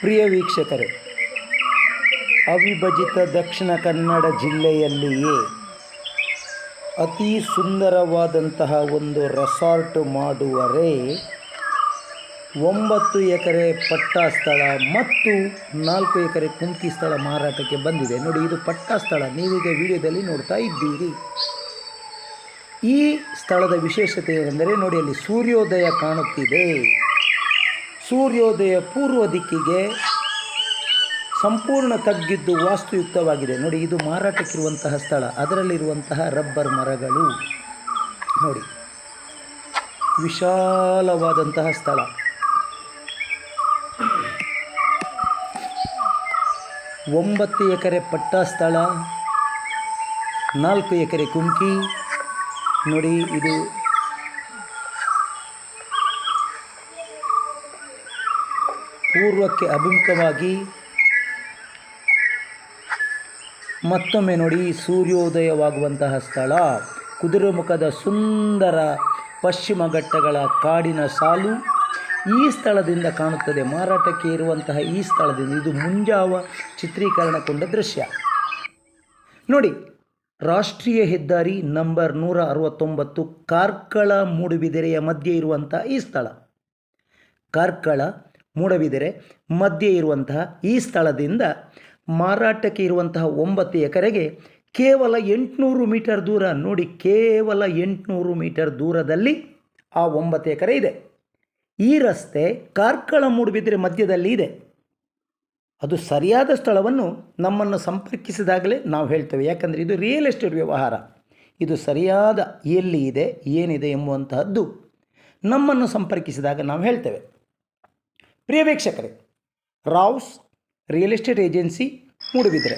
ಪ್ರಿಯ ವೀಕ್ಷಕರೇ, ಅವಿಭಜಿತ ದಕ್ಷಿಣ ಕನ್ನಡ ಜಿಲ್ಲೆಯಲ್ಲಿಯೇ ಅತಿ ಸುಂದರವಾದಂತಹ ಒಂದು ರೆಸಾರ್ಟ್ ಮಾಡುವರೆ 9 ಎಕರೆ ಪಟ್ಟಾ ಸ್ಥಳ ಮತ್ತು 4 ಎಕರೆ ಕುಂಕಿ ಸ್ಥಳ ಮಾರಾಟಕ್ಕೆ ಬಂದಿದೆ. ನೋಡಿ, ಇದು ಪಟ್ಟಾ ಸ್ಥಳ, ನೀವೀಗ ವಿಡಿಯೋದಲ್ಲಿ ನೋಡ್ತಾ ಇದ್ದೀರಿ. ಈ ಸ್ಥಳದ ವಿಶೇಷತೆ ಏನೆಂದರೆ, ನೋಡಿ ಅಲ್ಲಿ ಸೂರ್ಯೋದಯ ಕಾಣುತ್ತಿದೆ. ಸೂರ್ಯೋದಯ ಪೂರ್ವ ದಿಕ್ಕಿಗೆ ಸಂಪೂರ್ಣ ತಗ್ಗಿದ್ದು ವಾಸ್ತುಯುಕ್ತವಾಗಿದೆ. ನೋಡಿ, ಇದು ಮಾರಾಟಕ್ಕಿರುವಂತಹ ಸ್ಥಳ, ಅದರಲ್ಲಿರುವಂತಹ ರಬ್ಬರ್ ಮರಗಳು ನೋಡಿ, ವಿಶಾಲವಾದಂತಹ ಸ್ಥಳ. ಒಂಬತ್ತು ಎಕರೆ ಪಟ್ಟಾ ಸ್ಥಳ, 4 ಎಕರೆ ಕುಂಕಿ. ನೋಡಿ, ಇದು ಪೂರ್ವಕ್ಕೆ ಅಭಿಮುಖವಾಗಿ ಮತ್ತೊಮ್ಮೆ ನೋಡಿ ಸೂರ್ಯೋದಯವಾಗುವಂತಹ ಸ್ಥಳ. ಕುದುರೆಮುಖದ ಸುಂದರ ಪಶ್ಚಿಮ ಘಟ್ಟಗಳ ಕಾಡಿನ ಸಾಲು ಈ ಸ್ಥಳದಿಂದ ಕಾಣುತ್ತದೆ. ಮಾರಾಟಕ್ಕೆ ಇರುವಂತಹ ಈ ಸ್ಥಳದಿಂದ ಇದು ಮುಂಜಾವ ಚಿತ್ರೀಕರಣಗೊಂಡ ದೃಶ್ಯ. ನೋಡಿ, ರಾಷ್ಟ್ರೀಯ ಹೆದ್ದಾರಿ ನಂಬರ್ 169 ಕಾರ್ಕಳ ಮೂಡುಬಿದಿರೆಯ ಮಧ್ಯೆ ಇರುವಂತಹ ಈ ಸ್ಥಳ. ಕಾರ್ಕಳ ಮೂಡುಬಿದಿರೆ ಮಧ್ಯೆ ಇರುವಂತಹ ಈ ಸ್ಥಳದಿಂದ ಮಾರಾಟಕ್ಕೆ ಇರುವಂತಹ 9 ಎಕರೆಗೆ ಕೇವಲ 800 ಮೀಟರ್ ದೂರ. ನೋಡಿ, ಕೇವಲ 800 ಮೀಟರ್ ದೂರದಲ್ಲಿ ಆ 9 ಎಕರೆ ಇದೆ. ಈ ರಸ್ತೆ ಕಾರ್ಕಳ ಮೂಡುಬಿದಿರೆ ಮಧ್ಯದಲ್ಲಿ ಇದೆ. ಅದು ಸರಿಯಾದ ಸ್ಥಳವನ್ನು ನಮ್ಮನ್ನು ಸಂಪರ್ಕಿಸಿದಾಗಲೇ ನಾವು ಹೇಳ್ತೇವೆ, ಯಾಕಂದರೆ ಇದು ರಿಯಲ್ ಎಸ್ಟೇಟ್ ವ್ಯವಹಾರ. ಇದು ಸರಿಯಾದ ಎಲ್ಲಿ ಇದೆ, ಏನಿದೆ ಎಂಬುವಂತಹದ್ದು ನಮ್ಮನ್ನು ಸಂಪರ್ಕಿಸಿದಾಗ ನಾವು ಹೇಳ್ತೇವೆ. ಪ್ರಿಯ ವೀಕ್ಷಕರೇ, Rao's real estate agency Moodbidri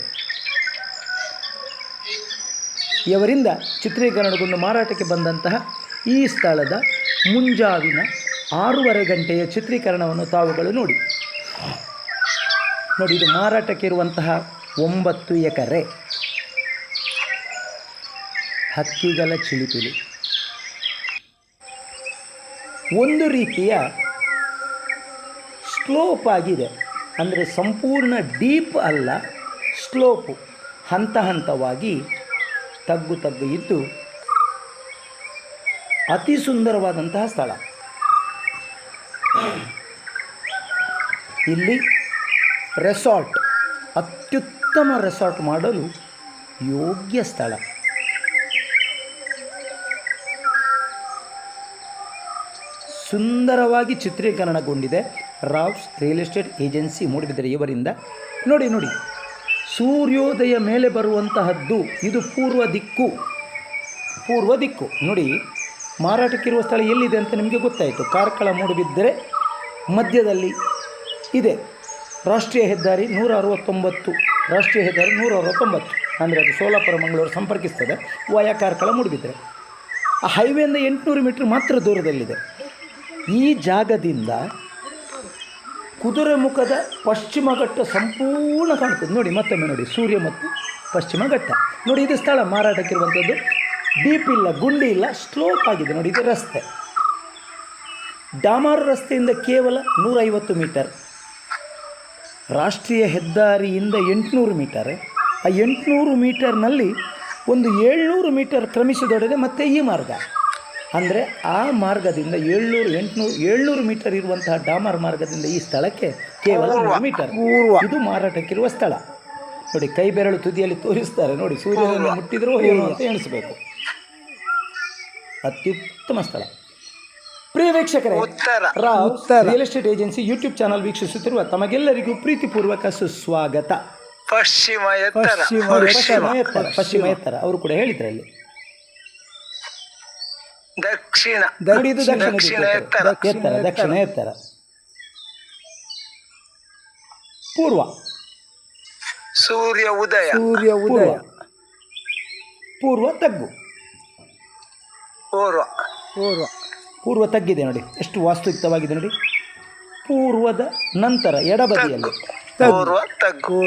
ಇವರಿಂದ ಚಿತ್ರೀಕರಣಗೊಂಡು ಮಾರಾಟಕ್ಕೆ ಬಂದಂತಹ ಈ ಸ್ಥಳದ ಮುಂಜಾವಿನ 6:30 ಗಂಟೆಯ ಚಿತ್ರೀಕರಣವನ್ನು ತಾವುಗಳು ನೋಡಿ. ನೋಡಿ, ಇದು ಮಾರಾಟಕ್ಕೆ ಇರುವಂತಹ 9 ಎಕರೆ. ಹಕ್ಕಿಗಳ ಚಿಲಿಪಿಲಿ, ಒಂದು ರೀತಿಯ ಸ್ಲೋಪ್ ಆಗಿದೆ. ಅಂದರೆ ಸಂಪೂರ್ಣ ಡೀಪ್ ಅಲ್ಲ, ಸ್ಲೋಪು, ಹಂತ ಹಂತವಾಗಿ ತಗ್ಗು ಇದ್ದು ಅತಿ ಸುಂದರವಾದಂತಹ ಸ್ಥಳ. ಇಲ್ಲಿ ರೆಸಾರ್ಟ್, ಅತ್ಯುತ್ತಮ ರೆಸಾರ್ಟ್ ಮಾಡಲು ಯೋಗ್ಯ ಸ್ಥಳ. ಸುಂದರವಾಗಿ ಚಿತ್ರೀಕರಣಗೊಂಡಿದೆ Rao's real estate agency Moodbidri ಇವರಿಂದ. ನೋಡಿ, ಸೂರ್ಯೋದಯ ಮೇಲೆ ಬರುವಂತಹದ್ದು. ಇದು ಪೂರ್ವ ದಿಕ್ಕು. ನೋಡಿ, ಮಾರಾಟಕ್ಕಿರುವ ಸ್ಥಳ ಎಲ್ಲಿದೆ ಅಂತ ನಿಮಗೆ ಗೊತ್ತಾಯಿತು. ಕಾರ್ಕಳ ಮೂಡುಬಿದಿರೆ ಮಧ್ಯದಲ್ಲಿ ಇದೆ. ರಾಷ್ಟ್ರೀಯ ಹೆದ್ದಾರಿ 169 ಅಂದರೆ ಅದು ಸೋಲಾಪುರ ಮಂಗಳೂರು ಸಂಪರ್ಕಿಸ್ತದೆ ವಯ ಕಾರ್ಕಳ ಮೂಡುಬಿದಿರೆ. ಆ ಹೈವೇಯಿಂದ 800 ಮೀಟರ್ ಮಾತ್ರ ದೂರದಲ್ಲಿದೆ. ಈ ಜಾಗದಿಂದ ಕುದುರೆಮುಖದ ಪಶ್ಚಿಮ ಘಟ್ಟ ಸಂಪೂರ್ಣ ಕಾಣ್ತದೆ. ನೋಡಿ, ಮತ್ತೊಮ್ಮೆ ನೋಡಿ, ಸೂರ್ಯ ಮತ್ತು ಪಶ್ಚಿಮ ಘಟ್ಟ. ನೋಡಿ, ಇದು ಸ್ಥಳ ಮಾರಾಟಕ್ಕಿರುವಂಥದ್ದು. ಡೀಪ್ ಇಲ್ಲ, ಗುಂಡಿ ಇಲ್ಲ, ಸ್ಲೋಪ್ ಆಗಿದೆ. ನೋಡಿ, ಇದು ರಸ್ತೆ, ಡಾಮಾರು ರಸ್ತೆಯಿಂದ ಕೇವಲ 150 ಮೀಟರ್. ರಾಷ್ಟ್ರೀಯ ಹೆದ್ದಾರಿಯಿಂದ 800 ಮೀಟರ್. ಆ 800 ಮೀಟರ್ನಲ್ಲಿ ಒಂದು 700 ಮೀಟರ್ ಕ್ರಮಿಸಿದೊಡನೆ ಮತ್ತೆ ಈ ಮಾರ್ಗ. ಅಂದರೆ ಆ ಮಾರ್ಗದಿಂದ 700 ಮೀಟರ್ ಇರುವಂತಹ ಡಾಮರ್ ಮಾರ್ಗದಿಂದ ಈ ಸ್ಥಳಕ್ಕೆ ಕೇವಲ 100 ಮೀಟರ್. ಇದು ಮಾರಾಟಕ್ಕಿರುವ ಸ್ಥಳ. ನೋಡಿ, ಕೈ ಬೆರಳು ತುದಿಯಲ್ಲಿ ತೋರಿಸ್ತಾರೆ. ನೋಡಿ, ಸೂರ್ಯನನ್ನು ಮುಟ್ಟಿದರೂ ಏನು ಅಂತ ಎಣಿಸಬೇಕು. ಅತ್ಯುತ್ತಮ ಸ್ಥಳ. ಪ್ರಿಯ ವೀಕ್ಷಕರೇ, Rao's real estate agency YouTube channel ವೀಕ್ಷಿಸುತ್ತಿರುವ ತಮಗೆಲ್ಲರಿಗೂ ಪ್ರೀತಿಪೂರ್ವಕ ಸುಸ್ವಾಗತ. ಪಶ್ಚಿಮ ಎತ್ತರ ಅವರು ಕೂಡ ಹೇಳಿದ್ರು ಅಲ್ಲಿ. ದಕ್ಷಿಣ ಎತ್ತರ. ಪೂರ್ವ ಸೂರ್ಯ ಉದಯ. ಪೂರ್ವ ತಗ್ಗು. ಪೂರ್ವ ತಗ್ಗಿದೆ. ನೋಡಿ, ಎಷ್ಟು ವಾಸ್ತುಯುಕ್ತವಾಗಿದೆ. ನೋಡಿ, ಪೂರ್ವದ ನಂತರ ಎಡಬದಿಯಲ್ಲಿ ಪೂರ್ವ ತಗ್ಗು.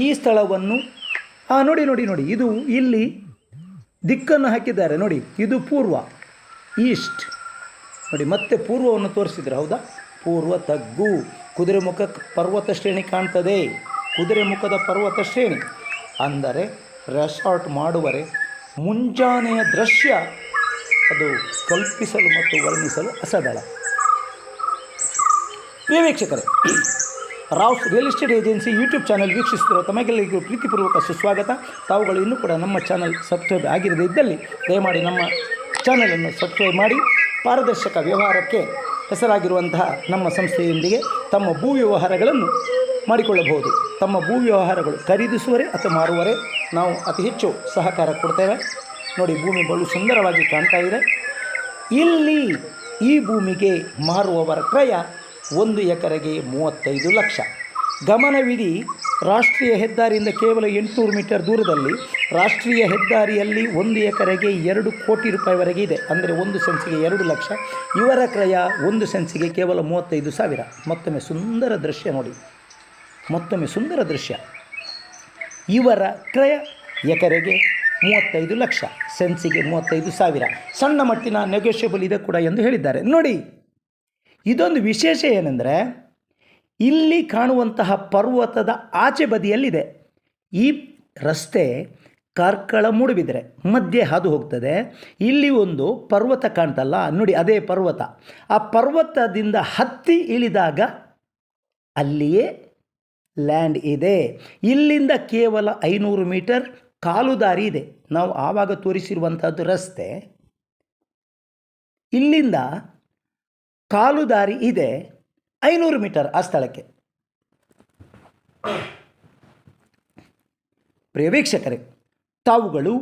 ಈ ಸ್ಥಳವನ್ನು ನೋಡಿ ಇದು ಇಲ್ಲಿ ದಿಕ್ಕನ್ನು ಹಾಕಿದ್ದಾರೆ ನೋಡಿ. ಇದು ಪೂರ್ವ, ಈಸ್ಟ್ ನೋಡಿ. ಮತ್ತೆ ಪೂರ್ವವನ್ನು ತೋರಿಸಿದ್ರೆ ಹೌದಾ, ಪೂರ್ವ ತಗ್ಗು. ಕುದುರೆಮುಖ ಪರ್ವತ ಶ್ರೇಣಿ ಕಾಣ್ತದೆ, ಕುದುರೆಮುಖದ ಪರ್ವತ ಶ್ರೇಣಿ ಅಂದರೆ ರೆಸಾರ್ಟ್ ಮಾಡುವರೆ ಮುಂಜಾನೆಯ ದೃಶ್ಯ ಅದು ಕಲ್ಪಿಸಲು ಮತ್ತು ವರ್ಣಿಸಲು ಅಸದಳ. ಪ್ರಿಯ ವೀಕ್ಷಕರೇ, Rao's real estate agency YouTube channel ವೀಕ್ಷಿಸುತ್ತಿರುವ ತಮಗೆಲ್ಲರಿಗೂ ಪ್ರೀತಿಪೂರ್ವಕ ಸುಸ್ವಾಗತ. ತಾವುಗಳು ಇನ್ನೂ ಕೂಡ ನಮ್ಮ ಚಾನಲ್ ಸಬ್ಸ್ಕ್ರೈಬ್ ಆಗಿರದೇ ಇದ್ದಲ್ಲಿ ದಯಮಾಡಿ ನಮ್ಮ ಚಾನಲನ್ನು ಸಬ್ಸ್ಕ್ರೈಬ್ ಮಾಡಿ. ಪಾರದರ್ಶಕ ವ್ಯವಹಾರಕ್ಕೆ ಹೆಸರಾಗಿರುವಂತಹ ನಮ್ಮ ಸಂಸ್ಥೆಯೊಂದಿಗೆ ತಮ್ಮ ಭೂ ವ್ಯವಹಾರಗಳನ್ನು ಮಾಡಿಕೊಳ್ಳಬಹುದು. ತಮ್ಮ ಭೂ ವ್ಯವಹಾರಗಳು ಖರೀದಿಸುವರೆ ಅಥವಾ ಮಾರುವರೆ ನಾವು ಅತಿ ಹೆಚ್ಚು ಸಹಕಾರ ಕೊಡ್ತೇವೆ. ನೋಡಿ, ಭೂಮಿ ಬಲು ಸುಂದರವಾಗಿ ಕಾಣ್ತಾ ಇದೆ. ಇಲ್ಲಿ ಈ ಭೂಮಿಗೆ ಮಾರುವವರ ಕ್ರಯ 1 ಎಕರೆಗೆ 35 ಲಕ್ಷ. ಗಮನವಿಡಿ, ರಾಷ್ಟ್ರೀಯ ಹೆದ್ದಾರಿಯಿಂದ ಕೇವಲ 800 ಮೀಟರ್ ದೂರದಲ್ಲಿ ರಾಷ್ಟ್ರೀಯ ಹೆದ್ದಾರಿಯಲ್ಲಿ 1 ಎಕರೆಗೆ 2 ಕೋಟಿ ರೂಪಾಯಿವರೆಗೆ ಇದೆ. ಅಂದರೆ 1 ಸೆನ್ಸಿಗೆ 2 ಲಕ್ಷ. ಇವರ ಕ್ರಯ 1 ಸೆನ್ಸಿಗೆ ಕೇವಲ 35,000. ಮತ್ತೊಮ್ಮೆ ಸುಂದರ ದೃಶ್ಯ ನೋಡಿ, ಮತ್ತೊಮ್ಮೆ ಸುಂದರ ದೃಶ್ಯ. ಇವರ ಕ್ರಯ ಎಕರೆಗೆ 35 ಲಕ್ಷ, ಸೆನ್ಸಿಗೆ 35,000. ಸಣ್ಣ ಮಟ್ಟಿನ ನೆಗೋಷಿಯಬಲ್ ಇದೆ ಕೂಡ ಎಂದು ಹೇಳಿದ್ದಾರೆ. ನೋಡಿ, ಇದೊಂದು ವಿಶೇಷ ಏನೆಂದರೆ, ಇಲ್ಲಿ ಕಾಣುವಂತಹ ಪರ್ವತದ ಆಚೆ ಬದಿಯಲ್ಲಿದೆ ಈ ರಸ್ತೆ. ಕಾರ್ಕಳ ಮೂಡುಬಿದಿರೆ ಮಧ್ಯೆ ಹಾದು ಹೋಗ್ತದೆ. ಇಲ್ಲಿ ಒಂದು ಪರ್ವತ ಕಾಣ್ತಲ್ಲ ನೋಡಿ, ಅದೇ ಪರ್ವತ. ಆ ಪರ್ವತದಿಂದ ಹತ್ತಿ ಇಳಿದಾಗ ಅಲ್ಲಿಯೇ ಲ್ಯಾಂಡ್ ಇದೆ. ಇಲ್ಲಿಂದ ಕೇವಲ 500 ಮೀಟರ್ ಕಾಲು ದಾರಿ ಇದೆ. ನಾವು ಆವಾಗ ತೋರಿಸಿರುವಂಥದ್ದು ರಸ್ತೆ, ಇಲ್ಲಿಂದ ಕಾಲು ದಾರಿ ಇದೆ 500 ಮೀಟರ್ ಆ ಸ್ಥಳಕ್ಕೆ. ಪ್ರಿಯ ವೀಕ್ಷಕರೇ, ತಾವುಗಳು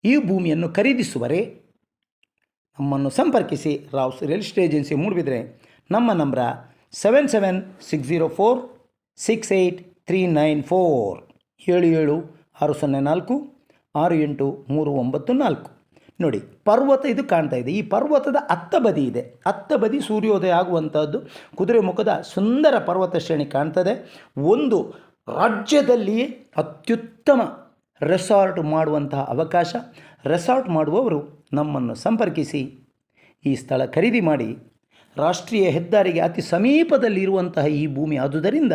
ಈ ಭೂಮಿಯನ್ನು ಖರೀದಿಸುವರೆ ನಮ್ಮನ್ನು ಸಂಪರ್ಕಿಸಿ. Rao's real estate agency Moodbidri. ನಮ್ಮ ನಂಬರ 7760468394 77 604 68394. ನೋಡಿ, ಪರ್ವತ ಇದು ಕಾಣ್ತಾ ಇದೆ. ಈ ಪರ್ವತದ ಅತ್ತ ಬದಿ ಇದೆ, ಅತ್ತ ಬದಿ ಸೂರ್ಯೋದಯ ಆಗುವಂಥದ್ದು ಕುದುರೆಮುಖದ ಸುಂದರ ಪರ್ವತ ಶ್ರೇಣಿ ಕಾಣ್ತದೆ. ಒಂದು ರಾಜ್ಯದಲ್ಲಿಯೇ ಅತ್ಯುತ್ತಮ ರೆಸಾರ್ಟ್ ಮಾಡುವಂತಹ ಅವಕಾಶ. ರೆಸಾರ್ಟ್ ಮಾಡುವವರು ನಮ್ಮನ್ನು ಸಂಪರ್ಕಿಸಿ ಈ ಸ್ಥಳ ಖರೀದಿ ಮಾಡಿ. ರಾಷ್ಟ್ರೀಯ ಹೆದ್ದಾರಿಗೆ ಅತಿ ಸಮೀಪದಲ್ಲಿರುವಂತಹ ಈ ಭೂಮಿ ಆದುದರಿಂದ